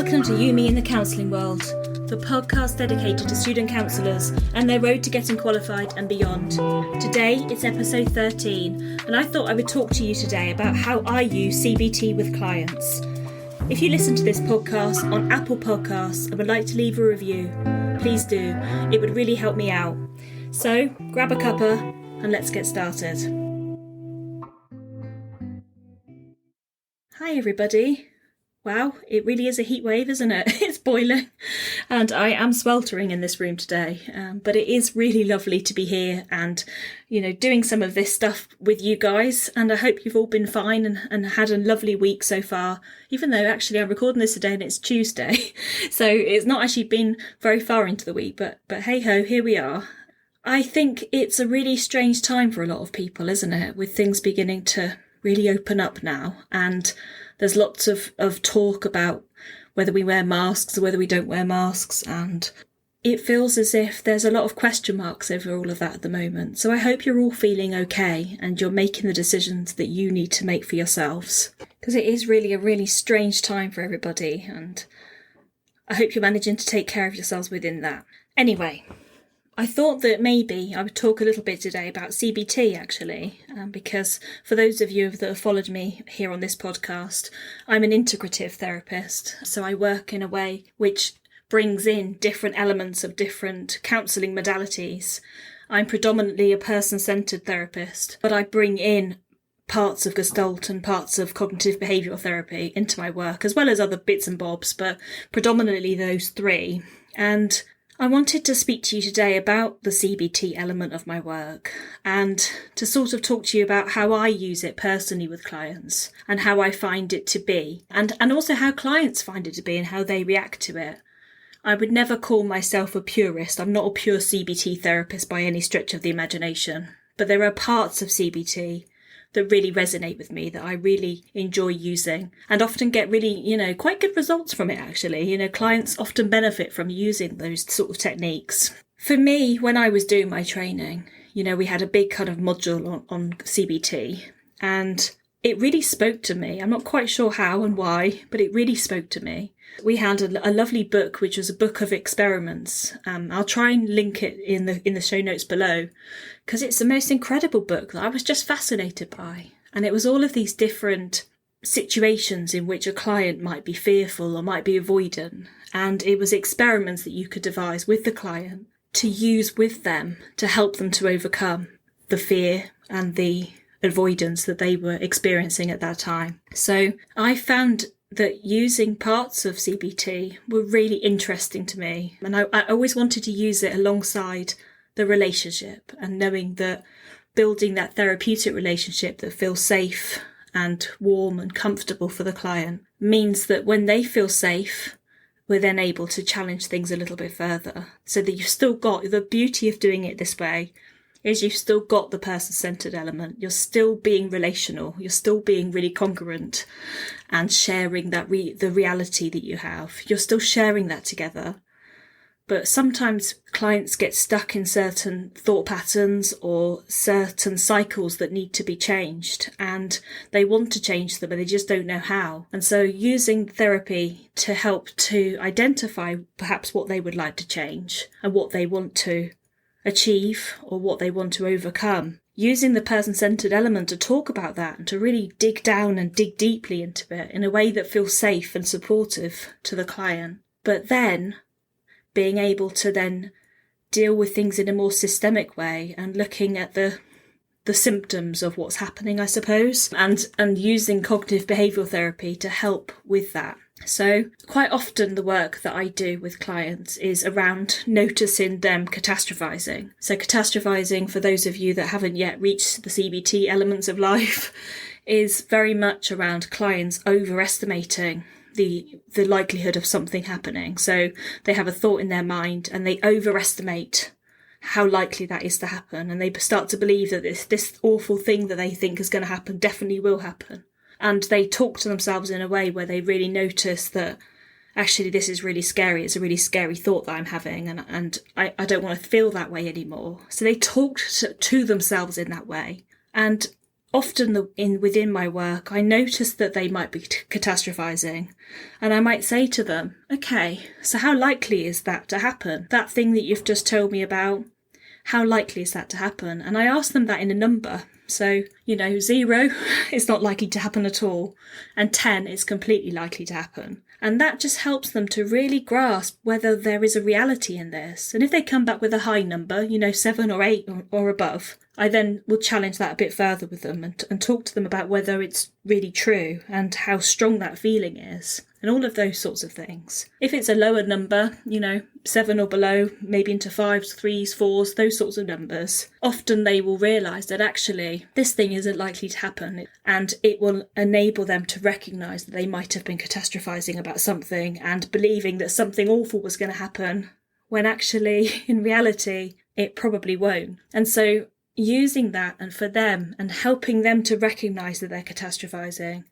Welcome to You, Me in the Counselling World, the podcast dedicated to student counsellors and their road to getting qualified and beyond. Today it's episode 13, and I thought I would talk to you today about how I use CBT with clients. If you listen to this podcast on Apple Podcasts and would like to leave a review, please do. It would really help me out. So grab a cuppa and let's get started. Hi everybody. Wow, it really is a heat wave, isn't it? It's boiling and I am sweltering in this room today. But it is really lovely to be here and, doing some of this stuff with you guys. And I hope you've all been fine and had a lovely week so far, even though actually I'm recording this today and it's Tuesday. So it's not actually been very far into the week, but hey ho, here we are. I think it's a really strange time for a lot of people, isn't it? With things beginning to really open up now, and there's lots of talk about whether we wear masks or whether we don't wear masks, and it feels as if there's a lot of question marks over all of that at the moment. So I hope you're all feeling okay and you're making the decisions that you need to make for yourselves, because it is really a really strange time for everybody, and I hope you're managing to take care of yourselves within that. Anyway, I thought that maybe I would talk a little bit today about CBT actually, because for those of you that have followed me here on this podcast, I'm an integrative therapist. So I work in a way which brings in different elements of different counselling modalities. I'm predominantly a person-centred therapist, but I bring in parts of Gestalt and parts of Cognitive Behavioural Therapy into my work, as well as other bits and bobs, but predominantly those three. And I wanted to speak to you today about the CBT element of my work and to sort of talk to you about how I use it personally with clients and how I find it to be, and also how clients find it to be and how they react to it. I would never call myself a purist. I'm not a pure CBT therapist by any stretch of the imagination, but there are parts of CBT that really resonate with me, that I really enjoy using and often get really, quite good results from it actually. Clients often benefit from using those sort of techniques. For me, when I was doing my training, we had a big kind of module on CBT and it really spoke to me. I'm not quite sure how and why, but it really spoke to me. We had a lovely book, which was a book of experiments. I'll try and link it in the show notes below, because it's the most incredible book that I was just fascinated by. And it was all of these different situations in which a client might be fearful or might be avoidant. And it was experiments that you could devise with the client to use with them to help them to overcome the fear and the avoidance that they were experiencing at that time. So I found that using parts of CBT were really interesting to me. And I always wanted to use it alongside the relationship, and knowing that building that therapeutic relationship that feels safe and warm and comfortable for the client means that when they feel safe, we're then able to challenge things a little bit further. So that you've still got the beauty of doing it this way is you've still got the person-centred element. You're still being relational. You're still being really congruent and sharing that the reality that you have. You're still sharing that together. But sometimes clients get stuck in certain thought patterns or certain cycles that need to be changed, and they want to change them, but they just don't know how. And so using therapy to help to identify perhaps what they would like to change and what they want to achieve or what they want to overcome, using the person-centred element to talk about that and to really dig down and dig deeply into it in a way that feels safe and supportive to the client, but then being able to then deal with things in a more systemic way and looking at the symptoms of what's happening, I suppose, and using cognitive behavioural therapy to help with that. So quite often the work that I do with clients is around noticing them catastrophizing. So catastrophizing, for those of you that haven't yet reached the CBT elements of life, is very much around clients overestimating the likelihood of something happening. So they have a thought in their mind and they overestimate how likely that is to happen, and they start to believe that this awful thing that they think is going to happen definitely will happen. And they talk to themselves in a way where they really notice that actually this is really scary. It's a really scary thought that I'm having, and I don't want to feel that way anymore. So they talk to themselves in that way. And often within my work, I notice that they might be catastrophizing, and I might say to them, okay, so how likely is that to happen? That thing that you've just told me about, how likely is that to happen? And I ask them that in a number. So, 0 is not likely to happen at all, and 10 is completely likely to happen. And that just helps them to really grasp whether there is a reality in this. And if they come back with a high number, 7 or 8 or above, I then will challenge that a bit further with them and talk to them about whether it's really true and how strong that feeling is, and all of those sorts of things. If it's a lower number, 7 or below, maybe into 5s, 3s, 4s, those sorts of numbers, often they will realise that actually this thing isn't likely to happen, and it will enable them to recognise that they might have been catastrophising about something and believing that something awful was going to happen, when actually, in reality, it probably won't. And so using that and for them and helping them to recognise that they're catastrophising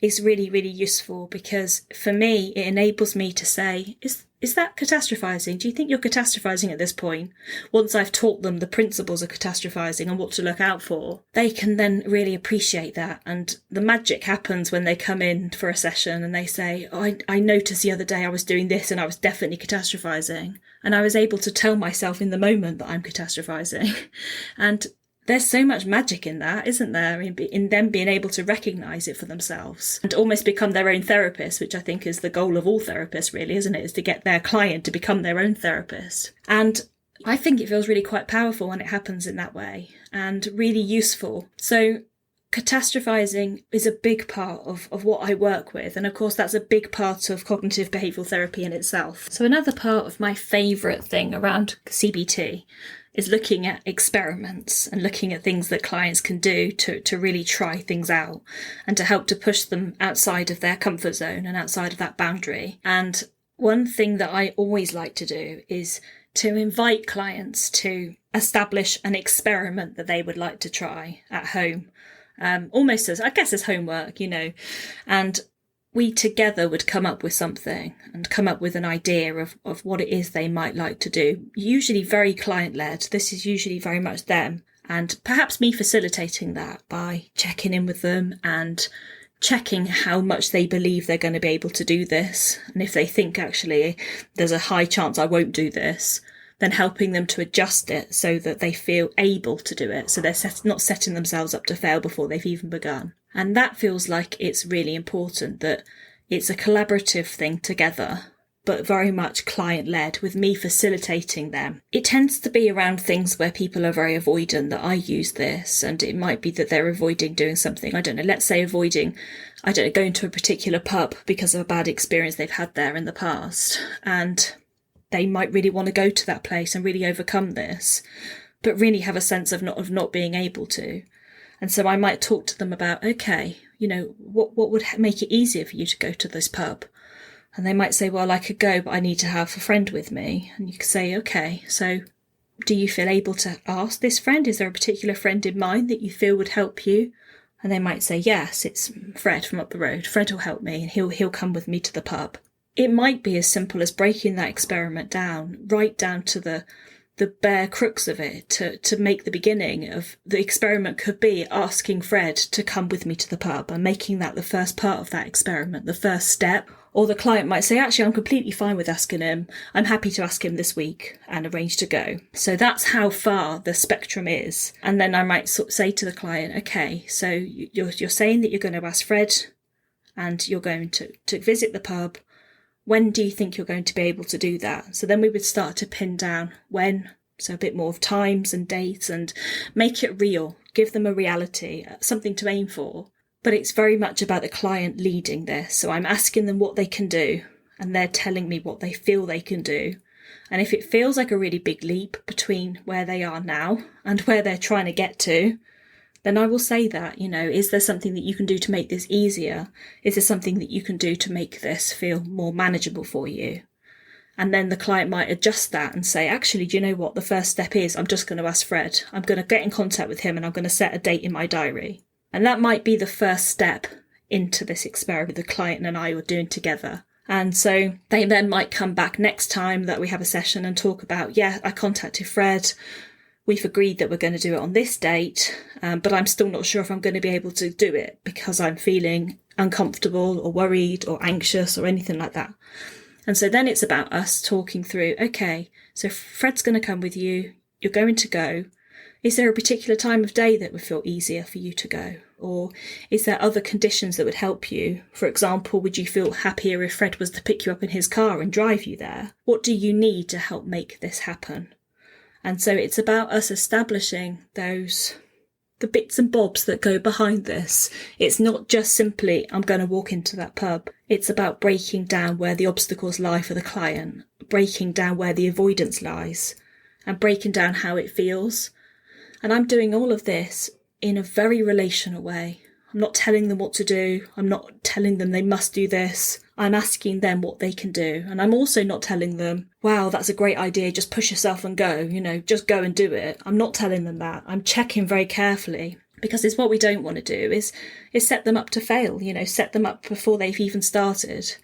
is really, really useful, because for me, it enables me to say, is that catastrophizing? Do you think you're catastrophizing at this point? Once I've taught them the principles of catastrophizing and what to look out for, they can then really appreciate that. And the magic happens when they come in for a session and they say, I noticed the other day I was doing this and I was definitely catastrophizing. And I was able to tell myself in the moment that I'm catastrophizing. And there's so much magic in that, isn't there? In them being able to recognise it for themselves and almost become their own therapist, which I think is the goal of all therapists, really, isn't it? Is to get their client to become their own therapist. And I think it feels really quite powerful when it happens in that way, and really useful. So catastrophising is a big part of what I work with. And of course, that's a big part of cognitive behavioural therapy in itself. So another part of my favourite thing around CBT is looking at experiments and looking at things that clients can do to really try things out and to help to push them outside of their comfort zone and outside of that boundary. And one thing that I always like to do is to invite clients to establish an experiment that they would like to try at home, almost as, I guess, as homework, and we together would come up with something and come up with an idea of what it is they might like to do. Usually very client-led. This is usually very much them. And perhaps me facilitating that by checking in with them and checking how much they believe they're going to be able to do this. And if they think actually there's a high chance I won't do this, then helping them to adjust it so that they feel able to do it. So they're not setting themselves up to fail before they've even begun. And that feels like it's really important, that it's a collaborative thing together, but very much client-led, with me facilitating them. It tends to be around things where people are very avoidant that I use this, and it might be that they're avoiding doing something, let's say avoiding, going to a particular pub because of a bad experience they've had there in the past. And they might really want to go to that place and really overcome this, but really have a sense of not being able to. And so I might talk to them about, okay, what would make it easier for you to go to this pub? And they might say, well, I could go, but I need to have a friend with me. And you could say, okay, so do you feel able to ask this friend? Is there a particular friend in mind that you feel would help you? And they might say, yes, it's Fred from up the road. Fred will help me and he'll come with me to the pub. It might be as simple as breaking that experiment down, right down to the bare crux of it, to make the beginning of the experiment could be asking Fred to come with me to the pub and making that the first part of that experiment, the first step. Or the client might say, actually, I'm completely fine with asking him. I'm happy to ask him this week and arrange to go. So that's how far the spectrum is. And then I might say to the client, okay, so you're saying that you're going to ask Fred and you're going to visit the pub. When do you think you're going to be able to do that? So then we would start to pin down when, so a bit more of times and dates, and make it real, give them a reality, something to aim for. But it's very much about the client leading this. So I'm asking them what they can do, and they're telling me what they feel they can do. And if it feels like a really big leap between where they are now and where they're trying to get to, then I will say that, is there something that you can do to make this easier? Is there something that you can do to make this feel more manageable for you? And then the client might adjust that and say, actually, do you know what? The first step is I'm just going to ask Fred. I'm going to get in contact with him and I'm going to set a date in my diary. And that might be the first step into this experiment the client and I were doing together. And so they then might come back next time that we have a session and talk about, I contacted Fred. we've agreed that we're going to do it on this date, but I'm still not sure if I'm going to be able to do it because I'm feeling uncomfortable or worried or anxious or anything like that. And so then it's about us talking through, okay, so Fred's going to come with you, you're going to go. Is there a particular time of day that would feel easier for you to go? Or is there other conditions that would help you? For example, would you feel happier if Fred was to pick you up in his car and drive you there? What do you need to help make this happen? And so it's about us establishing the bits and bobs that go behind this. It's not just simply, I'm going to walk into that pub. It's about breaking down where the obstacles lie for the client, breaking down where the avoidance lies, and breaking down how it feels. And I'm doing all of this in a very relational way. I'm not telling them what to do. I'm not telling them they must do this. I'm asking them what they can do. And I'm also not telling them, wow, that's a great idea. Just push yourself and go, just go and do it. I'm not telling them that. I'm checking very carefully, because it's what we don't want to do is set them up to fail, set them up before they've even started.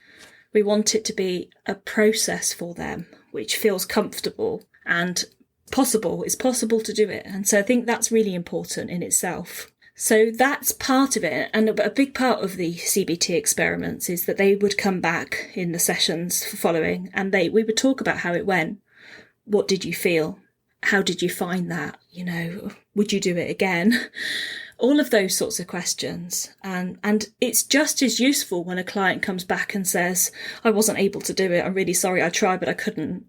We want it to be a process for them, which feels comfortable and possible. It's possible to do it. And so I think that's really important in itself. So that's part of it. And a big part of the CBT experiments is that they would come back in the sessions following and we would talk about how it went. What did you feel? How did you find that? Would you do it again? All of those sorts of questions. And it's just as useful when a client comes back and says, I wasn't able to do it. I'm really sorry. I tried, but I couldn't.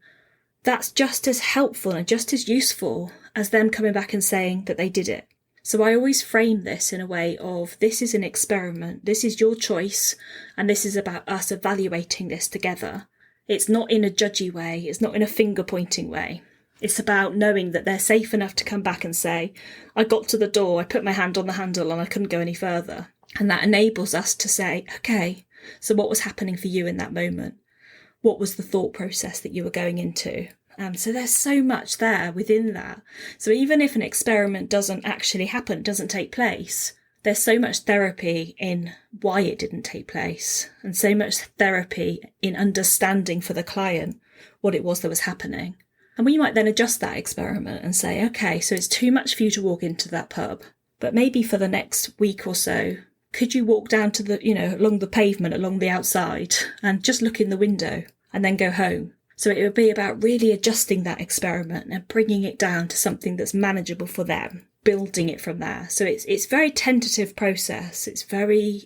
That's just as helpful and just as useful as them coming back and saying that they did it. So I always frame this in a way of, this is an experiment, this is your choice, and this is about us evaluating this together. It's not in a judgy way, it's not in a finger-pointing way. It's about knowing that they're safe enough to come back and say, I got to the door, I put my hand on the handle and I couldn't go any further. And that enables us to say, okay, so what was happening for you in that moment? What was the thought process that you were going into? So there's so much there within that. So even if an experiment doesn't actually happen, doesn't take place, there's so much therapy in why it didn't take place, and so much therapy in understanding for the client what it was that was happening. And we might then adjust that experiment and say, okay, so it's too much for you to walk into that pub, but maybe for the next week or so, could you walk down to along the pavement, along the outside, and just look in the window and then go home? So it would be about really adjusting that experiment and bringing it down to something that's manageable for them, building it from there. So it's very tentative process. It's very,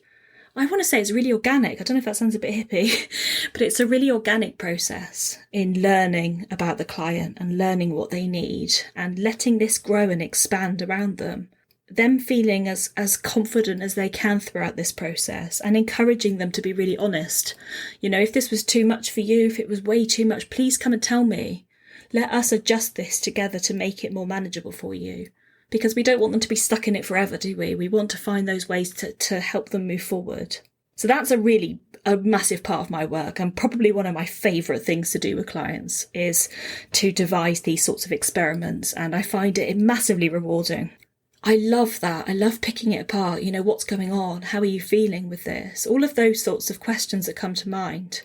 I want to say it's really organic. I don't know if that sounds a bit hippie, but it's a really organic process in learning about the client and learning what they need and letting this grow and expand around them. Them feeling as confident as they can throughout this process and encouraging them to be really honest. If this was too much for you, if it was way too much, please come and tell me. Let us adjust this together to make it more manageable for you. Because we don't want them to be stuck in it forever, do we? We want to find those ways to help them move forward. So that's a massive part of my work, and probably one of my favourite things to do with clients is to devise these sorts of experiments, and I find it massively rewarding. I love that. I love picking it apart. What's going on? How are you feeling with this? All of those sorts of questions that come to mind.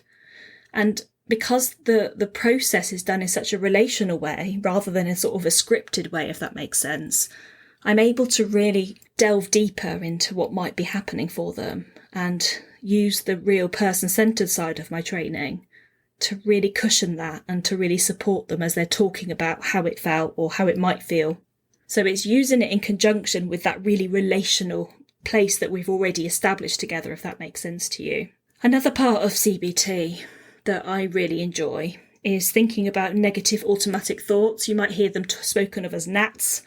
And because the process is done in such a relational way, rather than in sort of a scripted way, if that makes sense, I'm able to really delve deeper into what might be happening for them and use the real person-centered side of my training to really cushion that and to really support them as they're talking about how it felt or how it might feel. So it's using it in conjunction with that really relational place that we've already established together, if that makes sense to you. Another part of CBT that I really enjoy is thinking about negative automatic thoughts. You might hear them spoken of as NATs.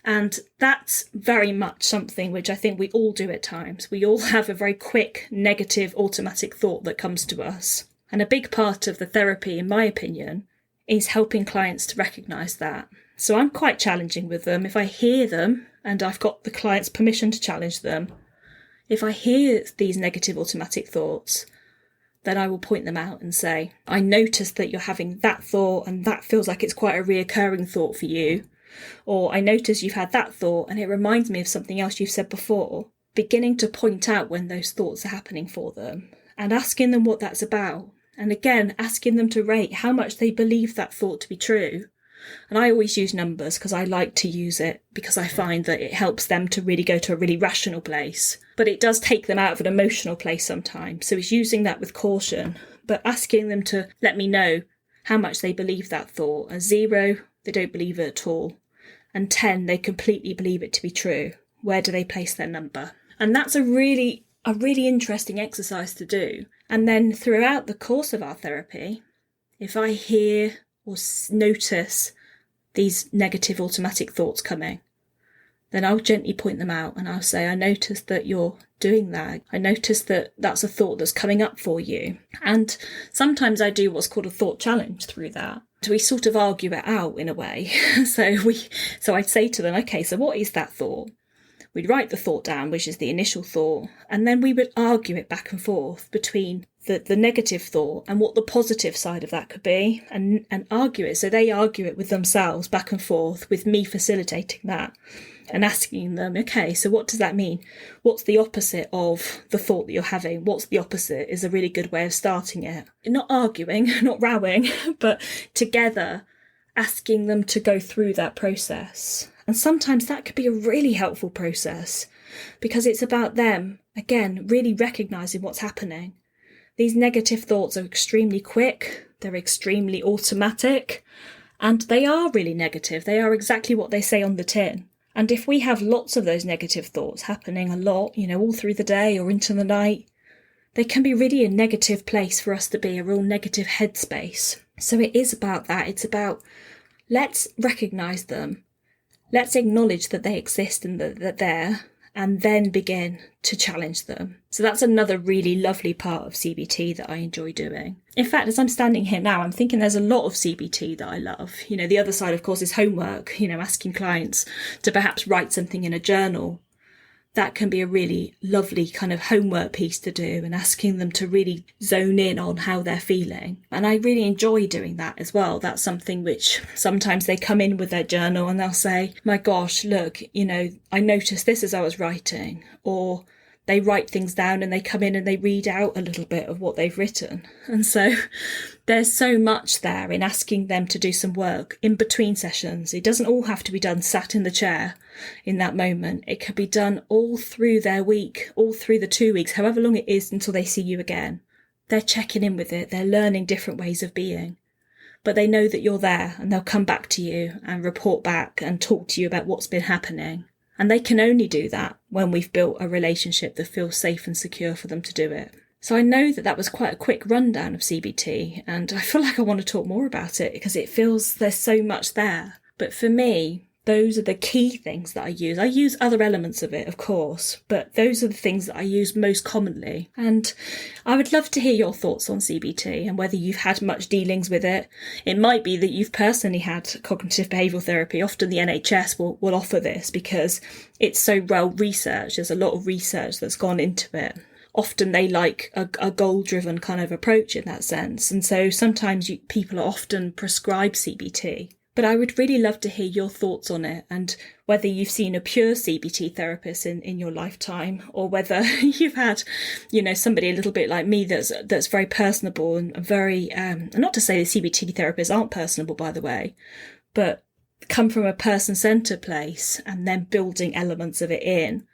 And that's very much something which I think we all do at times. We all have a very quick negative automatic thought that comes to us. And a big part of the therapy, in my opinion, is helping clients to recognise that. So I'm quite challenging with them. If I hear them, and I've got the client's permission to challenge them, if I hear these negative automatic thoughts, then I will point them out and say, I noticed that you're having that thought and that feels like it's quite a reoccurring thought for you. Or I notice you've had that thought and it reminds me of something else you've said before. Beginning to point out when those thoughts are happening for them and asking them what that's about. And again, asking them to rate how much they believe that thought to be true. And I always use numbers because I like to use it because I find that it helps them to really go to a really rational place. But it does take them out of an emotional place sometimes. So it's using that with caution, but asking them to let me know how much they believe that thought. A 0, they don't believe it at all. And 10, they completely believe it to be true. Where do they place their number? And that's a really interesting exercise to do. And then throughout the course of our therapy, if I hear or notice these negative automatic thoughts coming, then I'll gently point them out and I'll say, I noticed that you're doing that. I noticed that that's a thought that's coming up for you. And sometimes I do what's called a thought challenge through that. So we sort of argue it out in a way. So I'd say to them, okay, so what is that thought? We'd write the thought down, which is the initial thought, and then we would argue it back and forth between the negative thought and what the positive side of that could be, and argue it. So they argue it with themselves back and forth, with me facilitating that and asking them, okay, so what does that mean? What's the opposite of the thought that you're having? What's the opposite is a really good way of starting it. Not arguing, not rowing, but together asking them to go through that process. And sometimes that could be a really helpful process because it's about them, again, really recognising what's happening. These negative thoughts are extremely quick, they're extremely automatic, and they are really negative. They are exactly what they say on the tin. And if we have lots of those negative thoughts happening a lot, all through the day or into the night, they can be really a negative place for us to be, a real negative headspace. So it is about that. It's about, let's recognise them. Let's acknowledge that they exist and that they're there, and then begin to challenge them. So that's another really lovely part of CBT that I enjoy doing. In fact, as I'm standing here now, I'm thinking there's a lot of CBT that I love. The other side, of course, is homework, asking clients to perhaps write something in a journal. That can be a really lovely kind of homework piece to do, and asking them to really zone in on how they're feeling. And I really enjoy doing that as well. That's something which sometimes they come in with their journal and they'll say, my gosh, look, I noticed this as I was writing. Or they write things down and they come in and they read out a little bit of what they've written. And so there's so much there in asking them to do some work in between sessions. It doesn't all have to be done sat in the chair in that moment. It could be done all through their week, all through the 2 weeks, however long it is until they see you again. They're checking in with it. They're learning different ways of being. But they know that you're there, and they'll come back to you and report back and talk to you about what's been happening. And they can only do that when we've built a relationship that feels safe and secure for them to do it. So I know that was quite a quick rundown of CBT, and I feel like I want to talk more about it because it feels there's so much there. But for me, those are the key things that I use. I use other elements of it, of course, but those are the things that I use most commonly. And I would love to hear your thoughts on CBT and whether you've had much dealings with it. It might be that you've personally had cognitive behavioural therapy. Often the NHS will offer this because it's so well researched. There's a lot of research that's gone into it. Often they like a goal-driven kind of approach in that sense. And so sometimes people are often prescribed CBT. But I would really love to hear your thoughts on it, and whether you've seen a pure CBT therapist in your lifetime, or whether you've had, somebody a little bit like me that's very personable and very, not to say the CBT therapists aren't personable, by the way, but come from a person-centered place and then building elements of it in.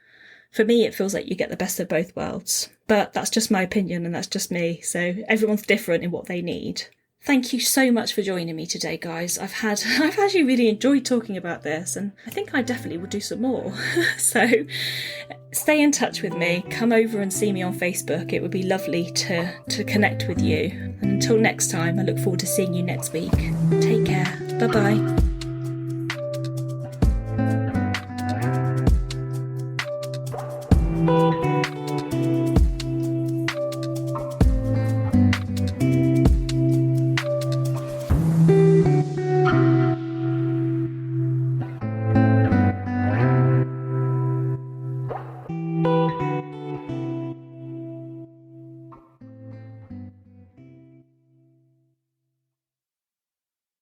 For me, it feels like you get the best of both worlds. But that's just my opinion and that's just me. So everyone's different in what they need. Thank you so much for joining me today, guys. I've actually really enjoyed talking about this, and I think I definitely will do some more. So stay in touch with me. Come over and see me on Facebook. It would be lovely to connect with you. And until next time, I look forward to seeing you next week. Take care. Bye-bye.